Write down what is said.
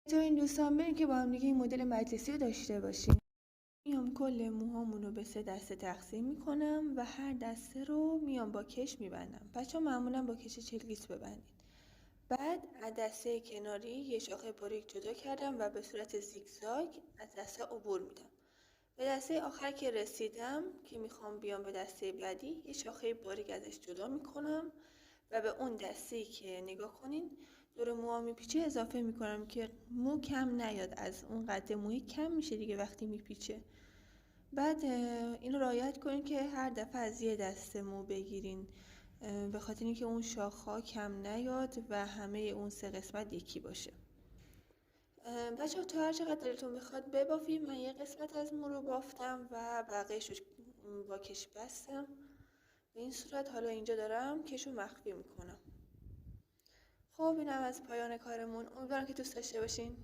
تا این دوستان بریم که با هم دیگه این مدل مجلسی رو داشته باشیم. میام کل موهامون رو به 3 دسته تقسیم میکنم و هر دسته رو میام با کش میبندم. بچه‌ها معمولا با کش چلگیس ببندید. بعد از دسته کناری یه شاخه باریک جدا کردم و به صورت زیگزاگ از دسته عبور میدم. به دسته آخر که رسیدم که میخوام بیام به دسته بعدی یه شاخه باریک ازش جدا میکنم و به اون دسته‌ای که نگاه کنین دور موها میپیچه اضافه میکنم که مو کم نیاد، از اون قد موی کم میشه دیگه وقتی میپیچه. بعد اینو رعایت کنین که هر دفعه از یه دسته مو بگیرین به خاطر اینکه اون شاخ‌ها کم نیاد و همه اون 3 قسمت یکی باشه. بچه‌ها تا هر چقدر دلتون بخواد ببافید. من یه قسمت از مو رو بافتم و بقیه‌شو با کش بستم. به این صورت حالا اینجا دارم کشو مخفی میکنم. خب اینم از پایان کارمون. امیدوارم که دوست داشته باشین.